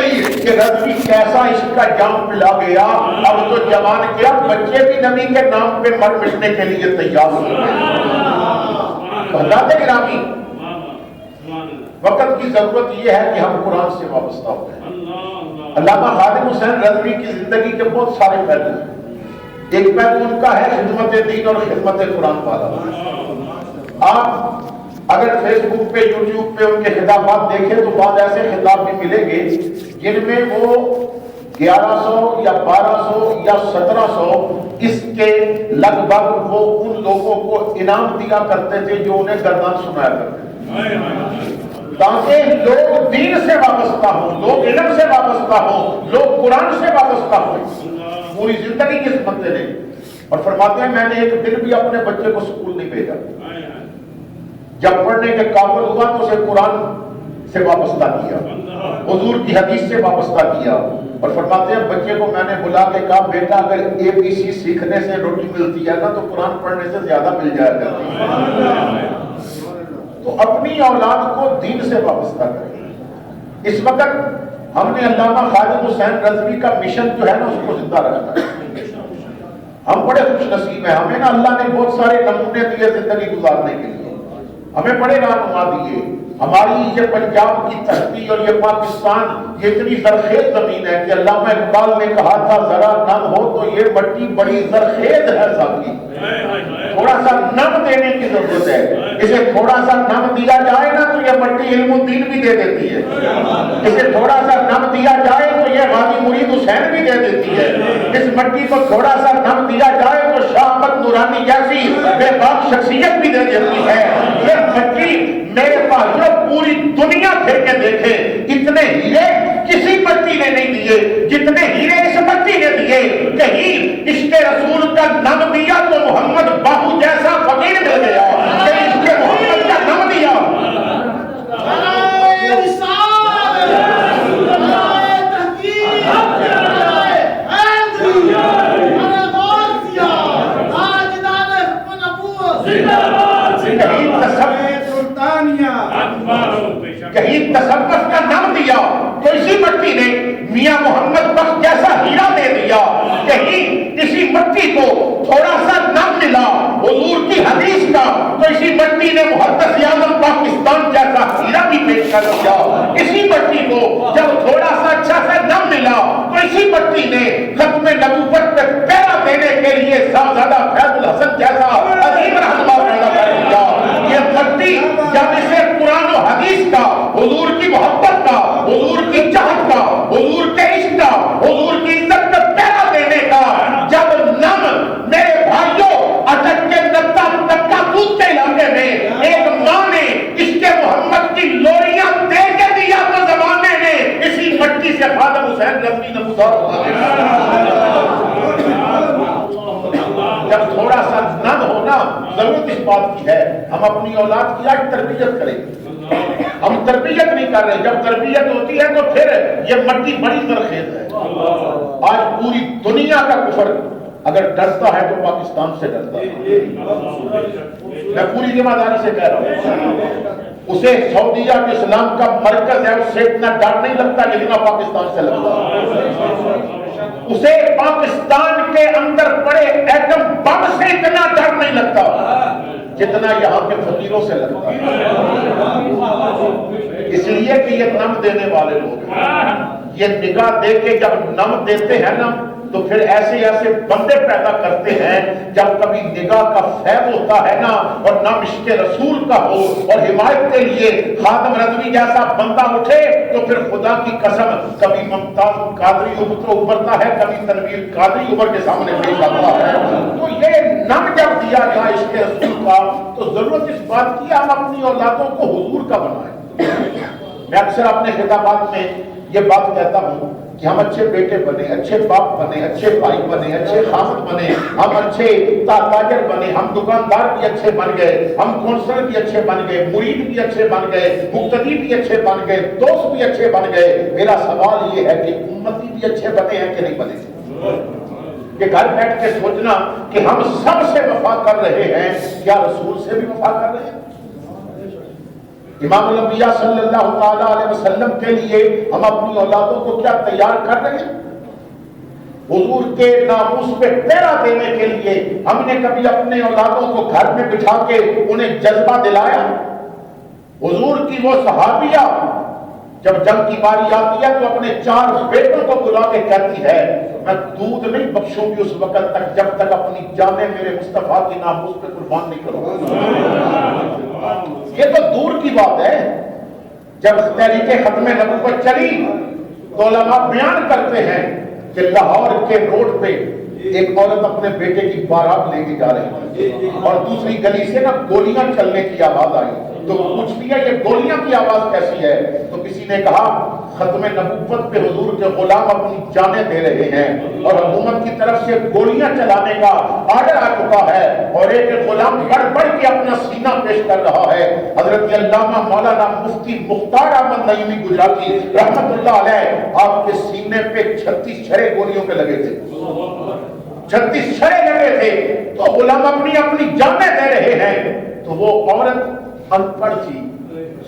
گئی کہ رضوی کیسا اس کا جام پلا گیا، اب تو جوان کیا بچے بھی نبی کے نام پہ مر مٹنے کے لیے تیار ہو گئے۔ حضرات گرامی، وقت کی ضرورت یہ ہے کہ ہم قرآن سے وابستہ ہو جائیں۔ علامہ خادم حسین رضوی کی زندگی کے بہت سارے پہلو ہیں۔ ایک پہلو ان کا ہے خدمت دین اور خدمت قرآن والا۔ آپ اگر فیس بک پہ یوٹیوب پہ ان کے خطابات دیکھیں تو بعض ایسے خطاب بھی ملیں گے جن میں وہ 1100 یا 1200 یا 1700 اس کے لگ بھگ وہ ان لوگوں کو انعام دیا کرتے تھے جو انہیں گردان سنایا کرتے تھے، تاکہ لوگ دین سے وابستہ ہوں، لوگ علم سے وابستہ ہوں، لوگ قرآن سے وابستہ ہوں۔ پوری زندگی کی خدمت دینے، اور فرماتے ہیں میں نے ایک دن بھی اپنے بچے کو سکول نہیں بھیجا، جب پڑھنے کے قابل ہوا تو اسے قرآن سے وابستہ کیا، حضور کی حدیث سے وابستہ کیا۔ اور فرماتے ہیں بچے کو میں نے بلا کے کہا بیٹا اگر ABC سیکھنے سے روٹی ملتی ہے نا تو قرآن پڑھنے سے زیادہ مل جایا کرتی ہے۔ تو اپنی اولاد کو دین سے وابستہ کریں۔ اس وقت ہم نے علامہ خادم حسین رضوی کا مشن جو ہے نا اس کو زندہ رکھنا ہے۔ ہم بڑے خوش نصیب ہیں، ہمیں نا اللہ نے بہت سارے نمونے دیے زندگی گزارنے کے لیے، ہمیں بڑے رہنما دیے۔ ہماری یہ پنجاب کی دھرتی اور یہ پاکستان یہ اتنی زرخیز زمین ہے کہ علامہ اقبال نے کہا تھا ذرا نم ہو تو یہ مٹی بڑی زرخیز ہے ساتھی، تھوڑا سا نم دینے کی ضرورت ہے۔ اسے تھوڑا سا نم دیا جائے نا تو یہ مٹی علم الدین بھی دے دیتی ہے، اسے تھوڑا سا نم دیا جائے تو یہ غازی مرید حسین بھی دے دیتی ہے، اس مٹی کو تھوڑا سا نم دیا جائے تو شاہ احمد نورانی جیسی بے باک شخصیت بھی دے دیتی ہے۔ یہ مٹی میرے پاس پوری دنیا پھر کے دیکھے اتنے ہیرے کسی مٹی نے نہیں دیے جتنے ہیرے اس مٹی نے دیے۔ کہیں عشق رسول کا نم دیا تو محمد باہو جیسا فقیر مل گیا، کہیں عشق محمد کا نم دیا کہیں تصوف کا نام دیا تو اسی مٹی نے میاں محمد بخش جیسا ہیرا دے دیا، کہیں اسی مٹی کو تھوڑا سا نام ملا حضور کی حدیث کا تو اسی مٹی نے محدث اعظم پاکستان جیسا ہیرا بھی پیش کر دیا، اسی مٹی کو جب تھوڑا سا اچھا سا نام ملا تو اسی مٹی نے ختم نبوت پہ پہرا دینے کے لیے صاحبزادہ فیض الحسن جیسا عظیم رہنما پیدا کر دیا۔ یہ مٹی جب اسے قرآن و حدیث کا، حضور کی محبت کا، حضور کی چاہت کا، حضور کے عشق کا، حضور کی عزت کا پہرا دینے کا جب نم میرے بھائیوں اٹک کے نکا دودھ کے علاقے میں ایک ماں نے عشق محمد کی لوریاں دے کے دیا تو زمانے نے اسی مٹی سے خادم حسین رضوی نمودار ہوا۔ جب تھوڑا سا نم ہونا ضرورت اس بات کی ہے ہم اپنی اولاد کی آج تربیت کریں۔ ہم تربیت نہیں کر رہے، جب تربیت ہوتی ہے تو پھر یہ مٹی بڑی زرخیز ہے۔ آج پوری دنیا کا کفر اگر ڈرتا ہے تو پاکستان سے ڈرتا ہے، میں پوری ذمہ داری سے کہہ رہا ہوں۔ اسے سعودیہ کے اسلام کا مرکز ہے، اس سے اتنا ڈر نہیں لگتا جتنا پاکستان سے لگتا ہے۔ اسے پاکستان کے اندر پڑے ایٹم بم سے اتنا ڈر نہیں لگتا جتنا یہاں کے فقیروں سے لگتا ہے، اس لیے کہ یہ نم دینے والے لوگ ہیں۔ یہ نگاہ دے کے جب نم دیتے ہیں نا تو پھر ایسے ایسے بندے پیدا کرتے ہیں، جب کبھی نگاہ کا فیض ہوتا ہے نا اور نام عشق رسول کا ہو اور حمایت کے لیے خادم رضوی جیسا بندہ اٹھے تو پھر خدا کی قسم کبھی ممتاز قادری ابھرتا ہے، کبھی تنویر قادری ابھر کے سامنے پیش آتا ہے۔ تو یہ نم جب دیا گیا عشق رسول کا تو ضرورت اس بات کی ہم اپنی اولادوں کو حضور کا بنائیں۔ میں اکثر اپنے خطابات میں یہ بات کہتا ہوں کہ ہم اچھے بیٹے بنے، اچھے باپ بنے، اچھے بھائی بنے، اچھے خامد بنے، ہم اچھے تاجر بنے، ہم دکاندار بھی اچھے بن گئے، ہم کونسلر بھی اچھے بن گئے، مرید بھی اچھے بن گئے، مقتدی بھی اچھے بن گئے، دوست بھی اچھے بن گئے۔ میرا سوال یہ ہے کہ امتی بھی اچھے بنے ہیں کہ نہیں بنے؟ کہ گھر بیٹھ کے سوچنا کہ ہم سب سے وفا کر رہے ہیں، کیا رسول سے بھی وفا کر رہے ہیں؟ امام الانبیاء صلی اللہ تعالی علیہ وسلم کے لیے ہم اپنی اولادوں کو کیا تیار کر رہے ہیں؟ حضور کے ناموس پہ پہرا دینے کے لیے ہم نے کبھی اپنے اولادوں کو گھر میں بٹھا کے انہیں جذبہ دلایا؟ حضور کی وہ صحابیہ جب جنگ کی باری آتی ہے تو اپنے 4 بیٹوں کو بلا کے کہتی ہے میں دودھ نہیں بخشوں گی اس وقت تک جب تک اپنی جانیں میرے مصطفیٰ کی ناموس پہ قربان نہیں کروں. یہ تو دور کی بات ہے. جب تحریک ختم نبوت چلی تو علماء بیان کرتے ہیں کہ لاہور کے روڈ پہ ایک عورت اپنے بیٹے کی بارات لے کے جا رہی تھی اور دوسری گلی سے نا گولیاں چلنے کی آواز آئی تو پوچھ لیا یہ گولیاں کی آواز کیسی ہے؟ تو کسی نے کہا ختم نبوت پہ حضور کے غلام اپنی جانیں دے رہے ہیں اور حکومت کی طرف سے گولیاں چلانے کا آرڈر آ چکا ہے اور ایک غلام بڑھ بڑھ کے اپنا سینہ پیش کر رہا ہے. حضرت علامہ مولانا مفتی مختار احمد نعیمی گجراتی رحمت اللہ علیہ آپ کے سینے پہ 36 چھرے گولیوں کے لگے تھے. 36 چھرے لگے تھے تو غلام اپنی جانیں دے رہے ہیں. تو وہ عورت ان پڑھ تھی,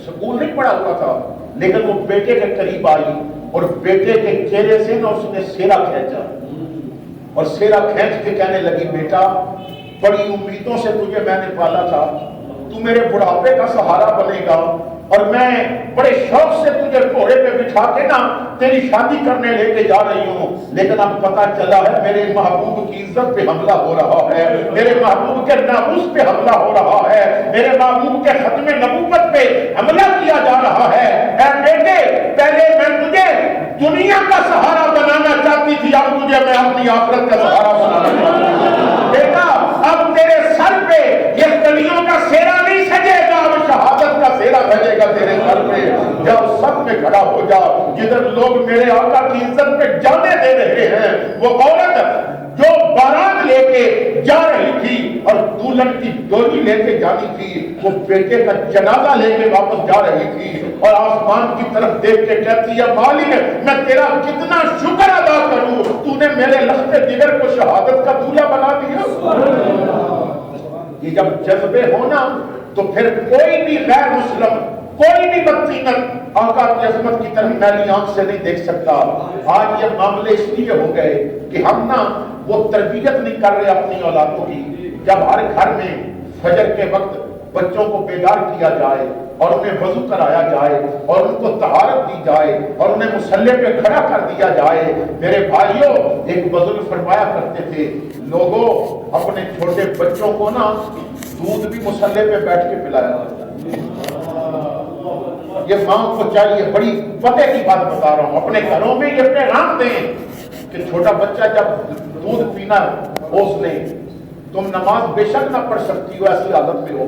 سکول نہیں پڑھا ہوا تھا, لیکن وہ بیٹے کے قریب آئی اور بیٹے کے چہرے سے نا اس نے سیرا کھینچا اور سیرا کھینچ کے کہنے لگی بیٹا بڑی امیدوں سے تجھے میں نے پالا تھا, تو میرے بڑھاپے کا سہارا بنے گا اور میں بڑے شوق سے تجھے گھوڑے پہ بٹھا کے نا تیری شادی کرنے لے کے جا رہی ہوں, لیکن اب پتا چلا ہے میرے محبوب کی عزت پہ حملہ ہو رہا ہے, میرے محبوب کے ناموس پہ حملہ ہو رہا ہے, میرے محبوب کے ختم نبوت پہ حملہ کیا جا رہا ہے. اے بیٹے پہلے میں تجھے دنیا کا سہارا بنانا چاہتی تھی, اب تجھے میں اپنی آخرت کا سہارا بنانا چاہتی ہوں. بیٹا اب تیرے سر پہ یہ کلیوں کا سیرا نہیں سجے گا, اب شہادت کا سیرا سجے گا تیرے سر پہ. جب سب میں کھڑا ہو جا جدھر لوگ میرے آقا کی عزت پہ جانے دے رہے ہیں. وہ عورت جو بارات لے کے جا رہی تھی اور دلہن کی ڈولی لے کے جانی تھی, وہ بیٹے کا جنازہ لے کے واپس جا رہی تھی اور آسمان کی طرف دیکھ کے کہتی ہے مالک میں تیرا کتنا شکر ادا کروں, تو نے میرے لخت جگر کو شہادت کا دولہا بنا دیا. یہ جب جذبے ہونا تو پھر کوئی بھی غیر مسلم, کوئی بھی بدقیمت آقا کی عظمت کی طرف میلی آنکھ سے نہیں دیکھ سکتا. آج یہ معاملے اس لیے ہو گئے کہ ہم نا وہ تربیت نہیں کر رہے اپنی اولادوں کی. جب ہر گھر میں فجر کے وقت بچوں کو بیدار کیا جائے اور انہیں وضو کرایا جائے اور ان کو طہارت دی جائے اور انہیں مصلی پہ کھڑا کر دیا جائے. میرے بھائیوں ایک بزرگ فرمایا کرتے تھے لوگوں اپنے چھوٹے بچوں کو نا دودھ بھی مصلی پہ بیٹھ کے پلایا. یہ ماں کو چاہیے, بڑی پتے کی بات بتا رہا ہوں, اپنے گھروں میں یہ پیغام دیں کہ چھوٹا بچہ جب دودھ پینا ہوش لے, تم نماز بے شک نہ پڑھ سکتی ہو ایسی حالت میں ہو,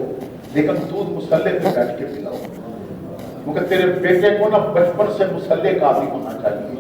لیکن دودھ مصلی پہ بیٹھ کے پلاؤ, کیونکہ تیرے بیٹے کو نا بچپن سے مصلی کا عادی ہونا چاہیے.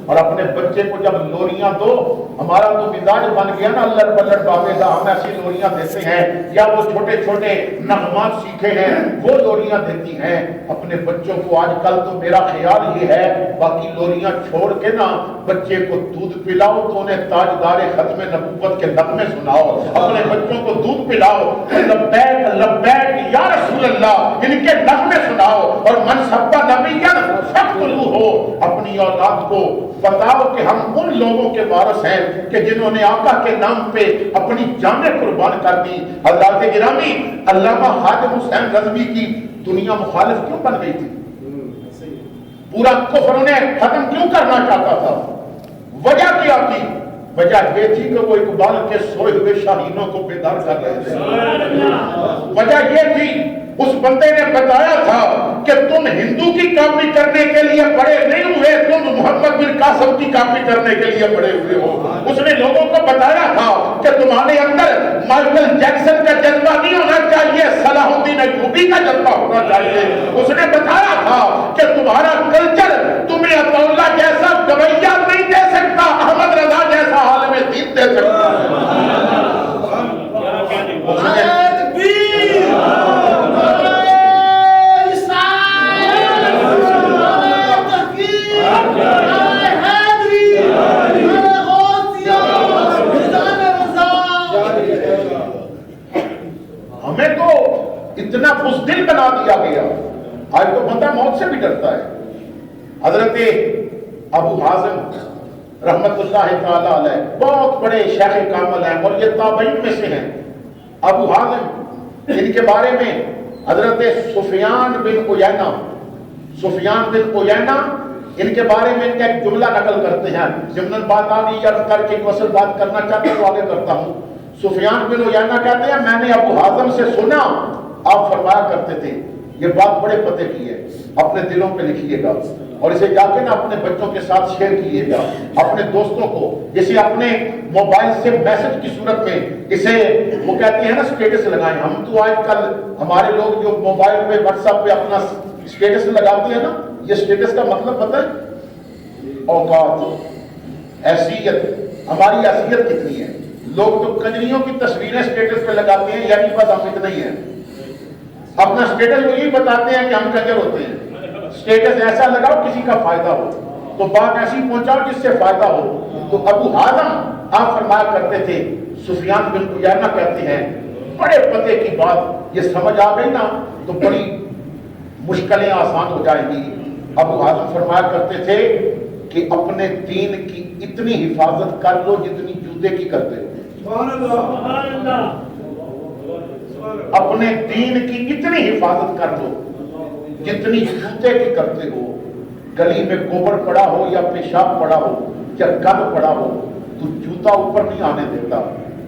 اور اپنے بچے کو جب لوریاں دو, ہمارا تو مزاج بن گیا نا اللہ بلر بابے دا, ہم ایسی لوریاں دیتے ہیں یا وہ چھوٹے چھوٹے نغمات سیکھے ہیں وہ لوریاں دیتی ہیں اپنے بچوں کو. آج کل تو میرا خیال یہ ہے باقی لوریاں چھوڑ کے نا بچے کو دودھ پلاؤ تو انہیں تاجدار ختم نبوت کے نغمے سناؤ, اپنے بچوں کو دودھ پلاؤ, لبیک لبیک یا رسول اللہ ان کے نغمے سناؤ, اور من سبا نبیا فقتلوہ ہو. اپنی اولاد کو بتاؤ کہ ہم ان لوگوں کے وارث ہیں کہ جنہوں نے آقا کے نام پہ اپنی جانیں قربان کر دی. حضرات گرامی علامہ حاتم حسین رضوی کی دنیا مخالف کیوں بن گئی تھی؟ پورا کفر انہیں ختم کیوں کرنا چاہتا تھا؟ وجہ کیا تھی؟ وجہ یہ تھی کہ وہ اقبال کے سوئے ہوئے شاہینوں کو بیدار کر رہے تھے. وجہ یہ تھی اس بندے نے بتایا تھا کہ تم ہندو کی کاپی کرنے کے لیے بڑے نہیں ہوئے, تم محمد بن قاسم کی کاپی کرنے کے لیے بڑے ہوئے ہو. اس نے لوگوں کو بتایا تھا کہ تمہارے اندر مائیکل جیکسن کا جذبہ نہیں ہونا چاہیے, صلاح الدین ایوبی کا جذبہ ہونا چاہیے. اس نے بتایا تھا کہ تمہارا کلچر تمہیں عطا اللہ جیسا گویا نہیں دے سکتا, احمد رضا جیسا عالم دین دے سکتا. ہمیں تو اتنا بزدل بنا دیا گیا بندہ موت سے بھی ڈرتا ہے. حضرت ابو حازم رحمت اللہ تعالی علیہ بہت بڑے شیخ کامل ہیں اور یہ تابعین میں سے ہیں. ابو حازم ان کے بارے میں حضرت سفیان بن عیینہ ان کے بارے میں ان کا ایک جملہ نقل کرتے ہیں. ضمن بات آگی عرض کر کے اصل بات کرنا چاہتے ہیں تو آگے کرتا ہوں. سفیان بن عیینہ کہتے ہیں میں نے ابو حازم سے سنا آپ فرمایا کرتے تھے یہ بات بڑے پتے کی ہے, اپنے دلوں پہ لکھیے گا اور اسے جا کے نا اپنے بچوں کے ساتھ شیئر کیجیے گا, اپنے دوستوں کو, اسے اپنے موبائل سے میسج کی صورت میں اسے وہ کہتے ہیں نا اسٹیٹس لگائیں. ہم تو آج کل ہمارے لوگ جو موبائل پہ واٹس ایپ پہ اپنا اسٹیٹس لگاتے ہیں نا, یہ اسٹیٹس کا مطلب پتہ ہے اوقات, حیثیت, ہماری حیثیت کتنی ہے. لوگ تو کنجریوں کی تصویریں اسٹیٹس پہ لگاتے ہیں یعنی بس ہم اتنا ہی ہیں. اپنا اسٹیٹس وہ یہی بتاتے ہیں کہ ہم کنجر ہوتے ہیں. اسٹیٹس ایسا لگاؤ کسی کا فائدہ ہو, تو بات ایسی پہنچاؤ جس سے فائدہ ہو. تو ابو حازم آپ فرمایا کرتے تھے, سفیان بن عیینہ کہتے ہیں بڑے پتے کی بات یہ سمجھ آ گئی نا تو بڑی مشکلیں آسان ہو جائیں گی. ابو حازم فرمایا کرتے تھے کہ اپنے دین کی اتنی حفاظت کر لو جتنی جوتے کی کرتے ہو. اپنے دین کی اتنی حفاظت کر لو جتنی جوتے کی کرتے ہو. گلی میں گوبر پڑا ہو یا پیشاب پڑا ہو یا گند پڑا ہو تو جوتا اوپر نہیں آنے دیتا,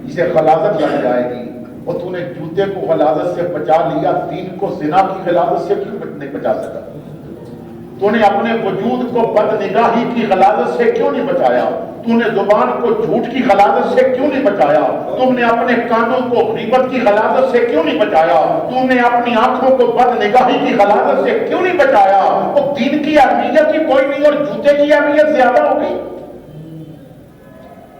اسے غلاظت لگ جائے گی. اور تو نے جوتے کو غلاظت سے بچا لیا, دین کو زنا کی غلاظت سے کیوں نہیں بچا سکا؟ تو نے اپنے وجود کو بد نگاہی کی غلاظت سے کیوں نہیں بچایا؟ تو نے زبان کو جھوٹ کی غلاظت سے کیوں نہیں بچایا؟ تم نے اپنے کانوں کو غیبت کی غلاظت سے کیوں نہیں بچایا؟ تم نے اپنی آنکھوں کو بد نگاہی کی غلاظت سے کیوں نہیں بچایا؟ وہ دین کی اہمیت ہی کوئی نہیں اور جوتے کی اہمیت زیادہ ہو گئی.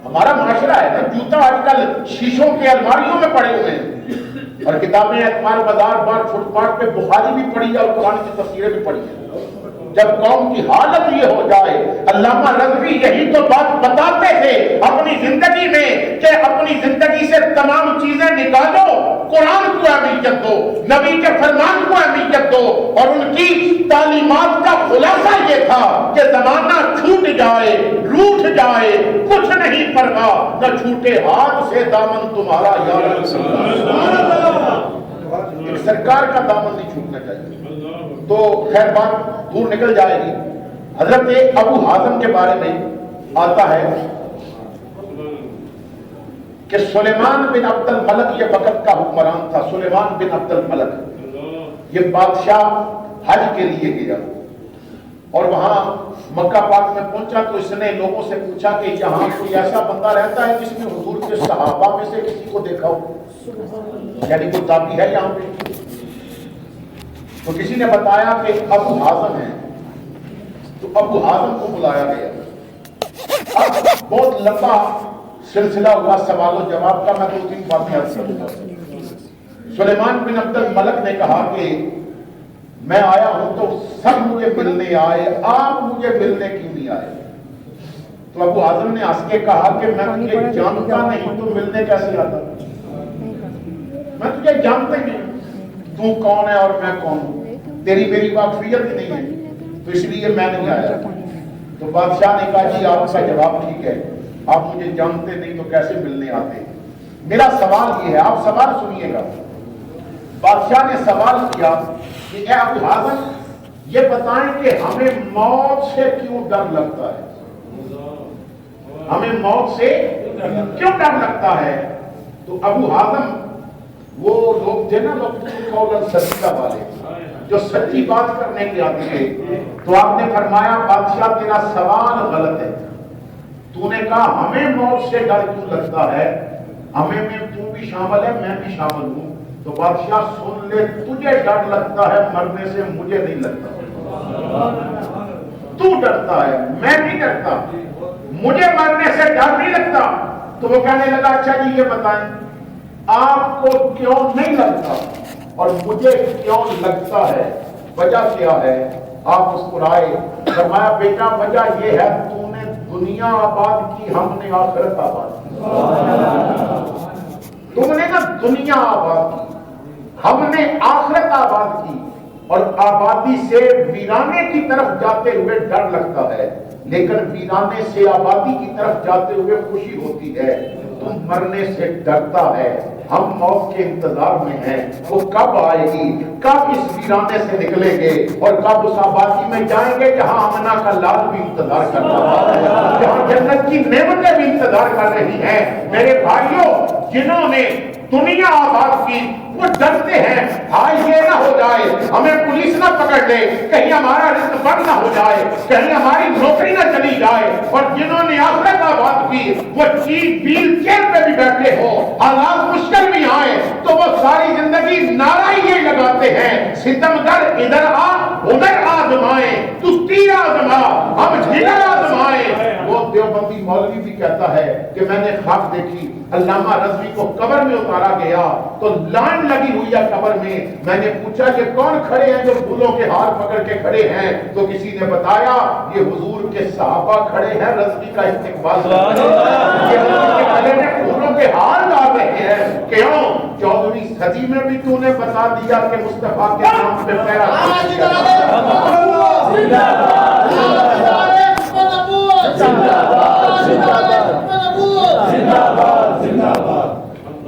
ہمارا معاشرہ ہے نا, جوتا آج کل شیشوں کے الماریوں میں پڑے ہوئے ہیں اور کتابیں اعتماد بازار بار فٹ پاتھ پہ بخاری بھی پڑھی ہے اور قرآن کی تفسیریں بھی پڑھی ہیں. جب قوم کی حالت یہ ہو جائے, علامہ رضوی یہی تو بات بتاتے تھے اپنی زندگی میں کہ اپنی زندگی سے تمام چیزیں نکالو, قرآن کو اہمیت دو, نبی کے فرمان کو اہمیت دو. اور ان کی تعلیمات کا خلاصہ یہ تھا کہ زمانہ چھوٹ جائے, روٹ جائے, کچھ نہیں پرواہ, نہ چھوٹے ہاتھ سے دامن تمہارا یا رسول اللہ. سرکار کا دامن نہیں چھوٹنا چاہیے. تو خیر بات دور نکل جائے گی. حضرت ابو حازم کے بارے میں آتا ہے کہ سلیمان بن عبد الملک یہ وقت کا حکمران تھا. سلیمان بن عبد الملک یہ بادشاہ حج کے لیے گیا اور وہاں مکہ پاک میں پہنچا تو اس نے لوگوں سے پوچھا کہ یہاں کوئی ایسا بندہ رہتا ہے جس نے حضور کے صحابہ میں سے کسی کو دیکھا ہو, یعنی کوئی تابعی ہے یہاں پہ؟ تو کسی نے بتایا کہ ابو حازم ہے. تو ابو حازم کو بلایا گیا. اب بہت لمبا سلسلہ ہوا سوال و جواب کا, میں 2-3 باتیں عرض کروں گا. سلیمان بن عبد الملک نے کہا کہ میں آیا ہوں تو سب مجھے ملنے آئے, آپ مجھے ملنے کیوں نہیں آئے؟ تو ابو حازم نے ہنس کے کہا کہ میں تجھے جانتا نہیں تو ملنے کیسے آتا؟ میں تجھے جانتا ہی نہیں, تو کون ہے اور میں کون ہوں, تیری میری واقفیت ہی نہیں ہے, تو اس لیے میں نہیں آیا. تو بادشاہ نے کہا جی آپ کا جواب ٹھیک ہے, آپ مجھے جانتے نہیں تو کیسے ملنے آتے؟ میرا سوال یہ ہے, آپ سوال سنیے گا. بادشاہ نے سوال کیا کہ اے ابو حازم یہ بتائیں کہ ہمیں موت سے کیوں ڈر لگتا ہے؟ ہمیں موت سے کیوں ڈر لگتا ہے؟ تو ابو حازم وہ لوگ تھے نا لوگ سچا والے جو سچی بات کرنے کے آتے تھے. تو آپ نے فرمایا بادشاہ تیرا سوال غلط ہے. تو نے کہا ہمیں موت سے ڈر کیوں لگتا ہے, ہمیں میں تو بھی شامل ہے میں بھی شامل ہوں. تو بادشاہ سن لے, تجھے ڈر لگتا ہے مرنے سے, مجھے نہیں لگتا. تو ڈرتا ہے میں نہیں ڈرتا, مجھے مرنے سے ڈر نہیں لگتا. تو وہ کہنے لگا اچھا جی یہ بتائیں آپ کو کیوں نہیں لگتا اور مجھے کیوں لگتا ہے, وجہ کیا ہے؟ آپ مسکرائے, فرمایا بیٹا وجہ یہ ہے تو نے دنیا آباد کی, ہم نے آخرت آباد کی. تم نے نا دنیا آباد کی, ہم نے آخرت آباد کی. اور آبادی سے ویرانے کی طرف جاتے ہوئے ڈر لگتا ہے، لیکن ویرانے سے آبادی کی طرف جاتے ہوئے خوشی ہوتی ہے۔ تم مرنے سے ڈرتا ہے، ہم موت کے انتظار میں ہیں، وہ کب آئے گی، کب اس ویرانے سے نکلیں گے اور کب اس آبادی میں جائیں گے جہاں امنا کا لال بھی انتظار کر رہا ہے، جہاں جنت کی نعمتیں بھی انتظار کر رہی ہیں۔ میرے بھائیوں، جنہوں نے دنیا آباد کی وہ ڈرتے ہیں ہاں یہ نہ ہو جائے ہمیں پولیس نہ پکڑ لے، کہیں ہمارا رزق بند نہ ہو جائے، کہیں ہماری نوکری نہ چلی جائے۔ اور جنہوں نے آخرت آباد کی وہ ویل چیئر پہ بھی بیٹھے ہو، حالات مشکل بھی آئے تو وہ ساری زندگی نعرہ یہ لگاتے ہیں، ستمگر ادھر آ ادھر آزمائے، تو تیر آزما ہم جگر آزمائے۔ وہ دیوبندی مولوی بھی کہتا ہے کہ میں نے خواب دیکھی علامہ رضوی کو قبر میں اتارا گیا تو لائن لگی ہوئی ہے قبر میں نے پوچھا کہ کون کھڑے ہیں جو پھولوں کے ہار پکڑ کے کھڑے ہیں، تو کسی نے بتایا یہ حضور کے صحابہ کھڑے ہیں رضوی کا استقبال کر رہے ہیں، یہ حضور کے گلے میں پھولوں کے ہار ڈال رہے ہیں۔ کیوں؟ 14ویں صدی میں بھی تو نے بتا دیا کہ مصطفیٰ کے نام پہ پیرا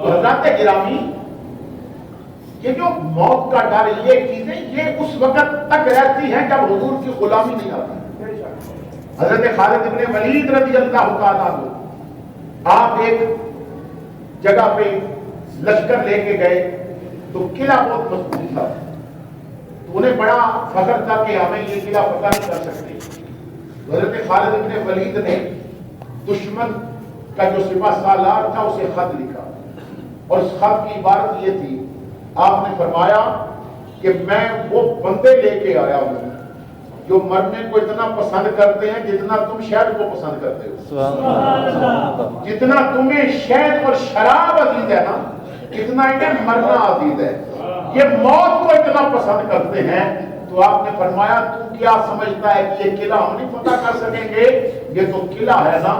حضرات گرامی، یہ جو موت کا ڈر یہ چیزیں یہ اس وقت تک رہتی ہیں جب حضور کی غلامی نہیں آتی۔ حضرت خالد ابن ولید رضی اللہ تعالیٰ عنہ آپ ایک جگہ پہ لشکر لے کے گئے تو قلعہ بہت مضبوط تھا، تو انہیں بڑا فخر تھا کہ ہمیں یہ قلعہ فتح نہیں کر سکتے۔ حضرت خالد ابن ولید نے دشمن کا جو سپہ سالار تھا اسے خط لکھا اور اس خط کی عبارت یہ تھی، آپ نے فرمایا کہ میں وہ بندے لے کے آیا ہوں جو مرنے کو اتنا پسند کرتے ہیں جتنا تم شہد کو پسند کرتے ہو، جتنا تمہیں شہد اور شراب عزیز ہے نا اتنا انہیں مرنا عزیز ہے، یہ موت کو اتنا پسند کرتے ہیں۔ تو آپ نے فرمایا تو کیا سمجھتا ہے کہ یہ قلعہ ہم نہیں فتح کر سکیں گے؟ یہ تو قلعہ ہے نا،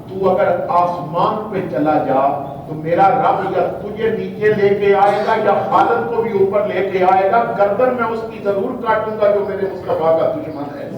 تو اگر آسمان پہ چلا جا تو میرا رب یا تجھے نیچے لے کے آئے گا یا خالد کو بھی اوپر لے کے آئے گا، گردن میں اس کی ضرور کاٹوں گا جو میرے مصطفیٰ کا دشمن ہے،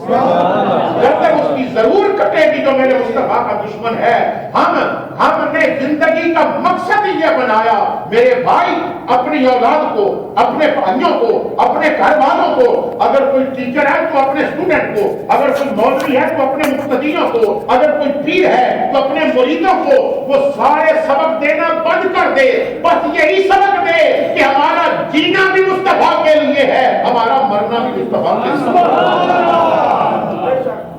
گردن اس کی ضرور کٹے گی جو میرے مصطفیٰ کا دشمن ہے۔ ہم نے زندگی کا مقصد ہی یہ بنایا میرے بھائی، اپنی اولاد کو، اپنے بھائیوں کو، اپنے گھر والوں کو، اگر کوئی ٹیچر ہے تو اپنے اسٹوڈنٹ کو، اگر کوئی مولوی ہے تو اپنے مقتدیوں کو، اگر کوئی پیر ہے تو اپنے مریدوں کو، وہ سارے سبق دینا بند کر دے، بس یہی سبق دے کہ ہمارا جینا بھی مصطفیٰ کے لیے ہے، ہمارا مرنا بھی مصطفیٰ کے لیے ہے۔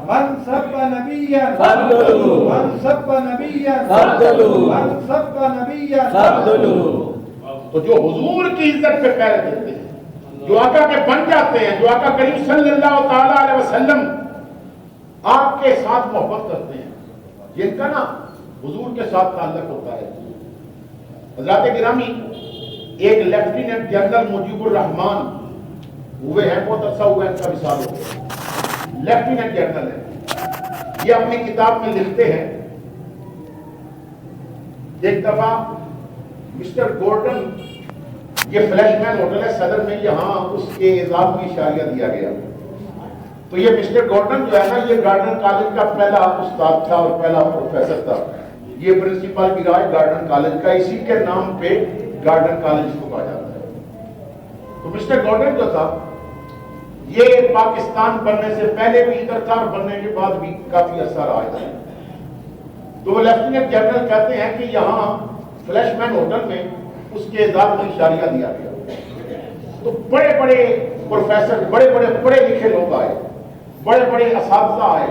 من سب نبیا فضلوا، من سب نبیا فضلوا، من سب نبیا فضلوا۔ تو جو حضور کی عزت پہ پیر دیتے ہیں، جو آقا کے بن جاتے ہیں، جو آقا کریم صلی اللہ تعالی علیہ وسلم آپ کے ساتھ محبت کرتے ہیں، جن کا نا حضور کے ساتھ تعلق ہوتا ہے۔ حضرات گرامی، ایک لیفٹیننٹ جنرل مجیب الرحمان ہوئے ہیں، بہت اچھا ہوا ان کا وصال ہو گیا، لیفٹیننٹ جنرل ہے، یہ اپنی کتاب میں لکھتے ہیں ایک دفعہ مسٹر گورڈن، یہ فلیش مین ہوٹل ہے صدر میں، یہاں اس کے اعزاز کی اشاریہ دیا گیا، تو یہ مسٹر گورڈن جو ہے نا یہ گارڈن کالج کا پہلا استاد تھا اور پہلا پروفیسر تھا، یہ پرنسپل کی رائے گارڈن کالج کا، اسی کے نام پہ گارڈن کالج کو کہا جاتا ہے۔ تو مسٹر گورڈن جو تھا یہ پاکستان بننے سے پہلے بھی ادھر تھا اور بننے کے بعد بھی کافی عرصہ رہا ہے۔ تو وہ لیفٹیننٹ جنرل کہتے ہیں کہ یہاں فلیش مین ہوٹل میں اس کے اعزاز میں اشاریہ دیا گیا، تو بڑے بڑے پروفیسر، بڑے بڑے پڑھے لکھے لوگ آئے، بڑے بڑے اساتذہ آئے،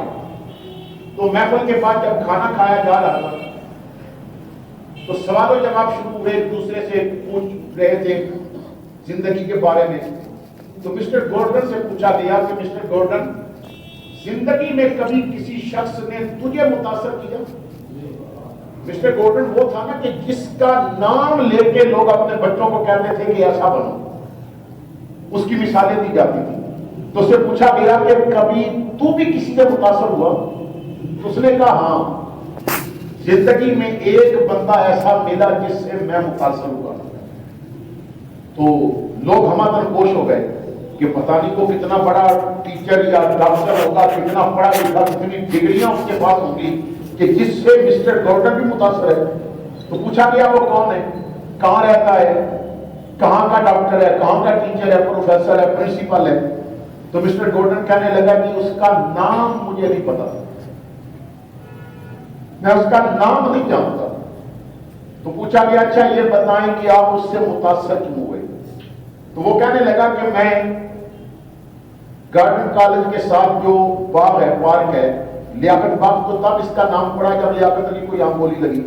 تو محفل کے بعد جب کھانا کھایا جا رہا تھا تو سوال و جواب شروع ہوئے، ایک دوسرے سے پوچھ رہے تھے زندگی کے بارے میں۔ تو مسٹر گورڈن سے پوچھا گیا کہ مسٹر گورڈن، زندگی میں کبھی کسی شخص نے تجھے متاثر کیا؟ مسٹر گورڈن وہ تھا نا کہ جس کا نام لے کے لوگ اپنے بچوں کو کہتے تھے کہ ایسا بنو، اس کی مثالیں دی جاتی تھی۔ تو اسے پوچھا گیا کہ کبھی تو بھی کسی سے متاثر ہوا؟ تو اس نے کہا ہاں، زندگی میں ایک بندہ ایسا ملا جس سے میں متاثر ہوا۔ تو لوگ ہمارے طرف خوش ہو گئے، کہ پتہ نہیں وہ کتنا بڑا ٹیچر یا ڈاکٹر ہوگا، کتنا پڑھا لکھا، کتنی ڈگریاں اس کے پاس ہوں گی کہ جس سے مسٹر گورڈن بھی متاثر ہے۔ تو پوچھا گیا وہ کون ہے، کہاں رہتا ہے، کہاں کا ڈاکٹر ہے، کہاں کا ٹیچر ہے، پروفیسر ہے، پرنسپل ہے۔ تو مسٹر گورڈن کہنے لگا کہ اس کا نام مجھے نہیں پتا، میں اس کا نام نہیں جانتا۔ تو پوچھا گیا اچھا یہ بتائیں کہ آپ اس سے متاثر کیوں ہوئے؟ تو وہ کہنے لگا کہ میں گارڈن کالج کے ساتھ جو باغ ہے، پارک ہے، لیاقت باغ، تو تب اس کا نام پڑا جب لیاقت علی کو یہاں گولی لگی۔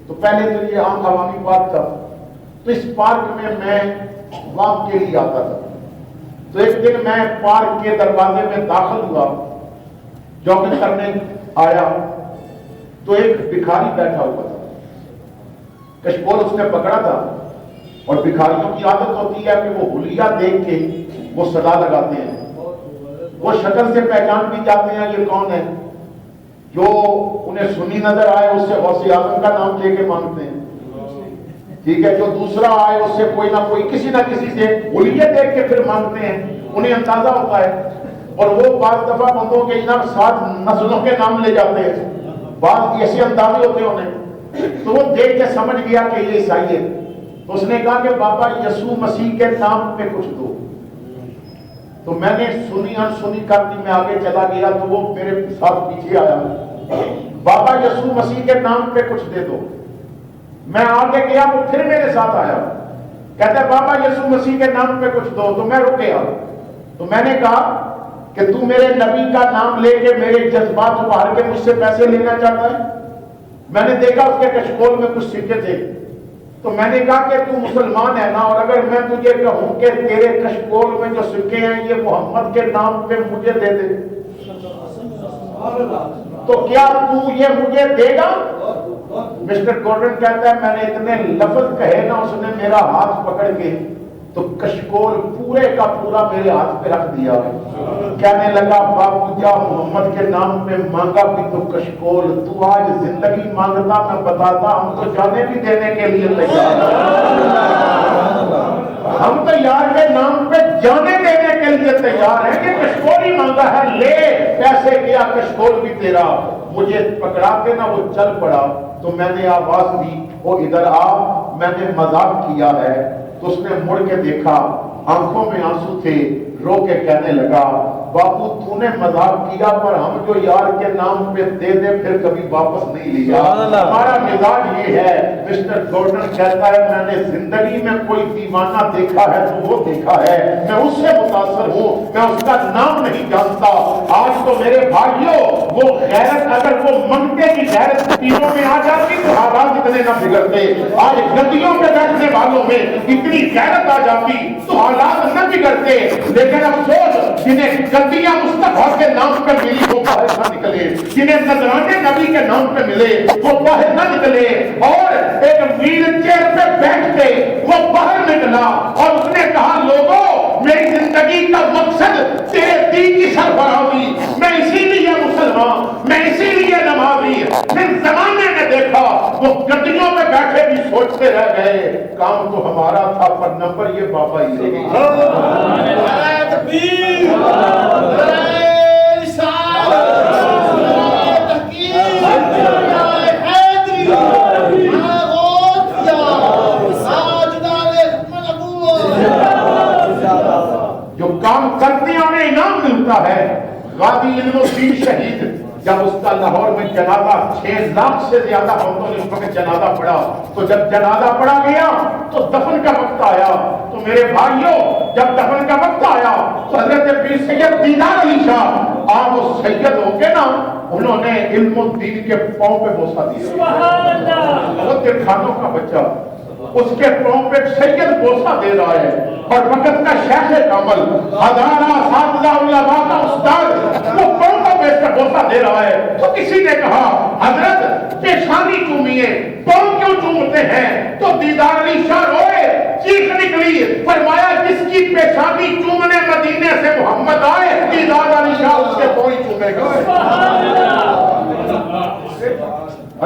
تو پہلے تو یہ عام عوامی پارک تھا، تو اس پارک میں واک کے لیے آتا تھا۔ تو ایک دن میں پارک کے دروازے میں داخل ہوا، جاگنگ کرنے آیا، تو ایک بھکاری بیٹھا ہوا تھا، کشکول اس نے پکڑا تھا، اور بھکاریوں کی عادت ہوتی ہے کہ وہ حلیہ دیکھ کے وہ صدا لگاتے ہیں، وہ شکل سے پہچان بھی جاتے ہیں یہ کون ہے۔ جو انہیں سنی نظر آئے اس سے غوث اعظم کا نام لے کے مانگتے ہیں، ٹھیک ہے، جو دوسرا آئے اس سے کوئی نہ کوئی کسی نہ کسی سے حلیہ دیکھ کے پھر مانگتے ہیں، انہیں اندازہ ہوتا ہے۔ اور وہ بعض دفعہ بندوں کے انہاں 7 نسلوں کے نام لے جاتے ہیں، بعض ایسے اندازے ہوتے ہیں انہیں۔ تو وہ دیکھ کے سمجھ گیا کہ یہ عیسائی ہے، تو اس نے کہا کہ بابا یسوع مسیح کے نام پہ کچھ دو۔ تو میں نے سنی انسنی کر دی، میں آگے چلا گیا تو وہ میرے ساتھ پیچھے آیا، بابا یسوع مسیح کے نام پہ کچھ دے دو۔ میں آگے گیا، وہ پھر میرے ساتھ آیا، کہتا ہے بابا یسوع مسیح کے نام پہ کچھ دو۔ تو میں رک گیا، تو میں نے کہا کہ تو میرے نبی کا نام لے کے میرے جذبات ابھار کے مجھ سے پیسے لینا چاہتا ہے؟ میں نے دیکھا اس کے کشکول میں کچھ سکے تھے، تو میں نے کہا کہ تو مسلمان ہے نا، اور اگر میں تجھے کہوں کہ تیرے کشکول میں جو سکے ہیں یہ محمد کے نام پہ مجھے دے دے، تو کیا تو یہ مجھے دے گا؟ مسٹر گورڈن کہتا ہے میں نے اتنے لفظ کہے نا، اس نے میرا ہاتھ پکڑ کے تو کشکول پورے کا پورا میرے ہاتھ پہ رکھ دیا، کہنے لگا باپو جا محمد کے نام پہ مانگا بھی تو کشکول، تو آج زندگی مانگتا میں بتاتا، ہم تو جانے بھی دینے کے لیے تیار ہیں، ہم تو یار کے نام پہ جانے دینے کے لیے تیار ہیں، کہ کشکول ہی مانگا ہے، لے پیسے کیا کشکول بھی تیرا۔ مجھے پکڑا کے نا وہ چل پڑا، تو میں نے آواز دی وہ ادھر آ، میں نے مذاق کیا ہے۔ تو اس نے مڑ کے دیکھا، آنکھوں میں آنسو تھے، رو کے کہنے لگا باپو تو نے مذاق کیا، پر ہم جو یار کے نام پہ دے دے پھر کبھی واپس نہیں لیا، ہمارا مزاج یہ ہے۔ مسٹر گورڈن کہتا ہے میں نے زندگی میں کوئی دیوانہ دیکھا ہے تو وہ دیکھا ہے، میں اس سے متاثر ہوں، میں اس کا نام نہیں جانتا۔ آج تو میرے بھائیوں وہ غیرت، اگر وہ منگتے کی غیرت تینوں میں آ جاتی تو حالات اتنے نہ بگڑتے، آج گدیوں پہ بیٹھنے والوں میں اتنی غیرت آ جاتی تو حالات نہ بگڑتے۔ لیکن افسوس جنہیں گدیاں مصطفیٰ کے نام پہ ملی وہ باہر نہ نکلے، جنہیں نذرانے نبی کے نام پہ ملے وہ باہر نہ نکلے، اور ایک ویل چیئر پہ بیٹھ کے وہ باہر نکلا اور اس نے کہا لوگوں میری زندگی کا مقصد تیرے دین کی سربراہی، میں اسی لیے مسلمان، میں اسی لیے نمازی۔ پھر زمانے نے دیکھا وہ گدیوں میں بیٹھے بھی سوچتے رہ گئے کام تو ہمارا تھا پر نمبر یہ بابا ہی لے گئی۔ جو کام کرتے ہیں انہیں انعام ملتا ہے۔ غازی علم الدین شہید جب اس کا لاہور میں جنازہ 6 لاکھ سے زیادہ قوموں نے اس وقت جنازہ پڑھا، تو جب جنازہ پڑھا گیا تو دفن کا وقت آیا، تو میرے بھائیوں جب دفن کا وقت آیا تو حضرت پیر سید دیدار علی شاہ آپ وہ سید ہو کے نا، انہوں نے علم الدین کے پاؤں پہ بوسہ دیا، وہ ترکھانوں کا بچہ اس کے پاؤں پہ سید بوسہ دے رہا ہے، اور وقت کا شیخ کامل ہزارہ اساتذہ علماء کا استاد وہ پاؤں کا بیچ کر بوسہ دے رہا ہے۔ تو کسی نے کہا حضرت پیشانی چومیے، پاؤں کیوں چومتے ہیں؟ تو دیدار علی شاہ روئے، چیخ نکلی، فرمایا جس کی پیشانی چومنے مدینے سے محمد آئے دیدار علی شاہ اس کے پاؤں ہی چومے گا۔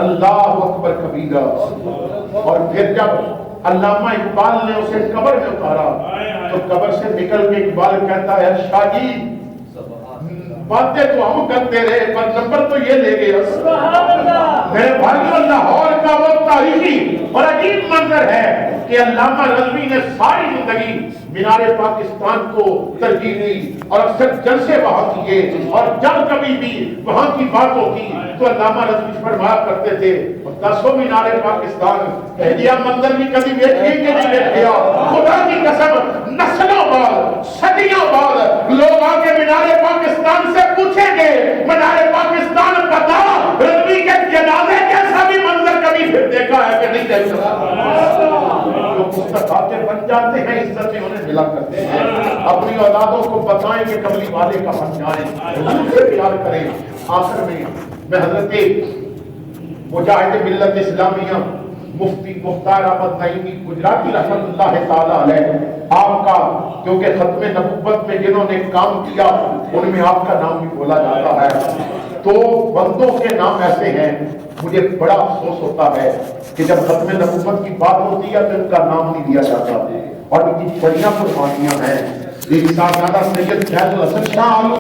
اللہ اکبر کبیرہ۔ اور پھر جب علامہ اقبال نے اسے قبر میں اتارا تو قبر سے نکل کے اقبال کہتا ہے شاہ جی باتیں تو ہم کرتے رہے پر نمبر تو یہ لے گئے میرے بھائیوں لاہور کا وہ تاریخی اور عجیب منظر ہے کہ علامہ رضوی نے ساری زندگی مینار پاکستان کو ترجیح دی اور اکثر جلسے وہاں کیے اور جب کبھی بھی وہاں کی بات ہوتی تو علامہ رضوی فرمایا کرتے تھے دسو مینار پاکستان یہ منظر بھی کبھی دیکھیں گے نہیں دیکھا خدا کی قسم نسلوں بعد صدیوں بعد لوگ آگے مینار پاکستان سے پوچھیں گے مینار پاکستان بتا رضوی کے جنازے جیسا بھی منظر کبھی پھر دیکھا ہے کہ نہیں دیکھا جو مستقبل بن جاتے ہیں عزت میں انہیں ملا کرتے ہیں اپنی اولادوں کو بتائیں کہ کملی والے کا بن جائیں حضور سے پیار کریں آخر میں حضرت مجاہد ملت اسلامیہ مفتی مختار احمد نعیمی گجراتی رحمت اللہ تعالی علیہ آپ کا کیونکہ ختم نبوت میں جنہوں نے کام کیا ان میں آپ کا نام بھی بولا جاتا ہے تو بندوں کے نام ایسے ہیں مجھے بڑا افسوس ہوتا ہے کہ جب ختم نبوت کی بات ہوتی ہے تو ان کا نام نہیں لیا جاتا اور ان کی بڑیاں قربانیاں ہیں صاحبزادہ سید فیض الحسن شاہ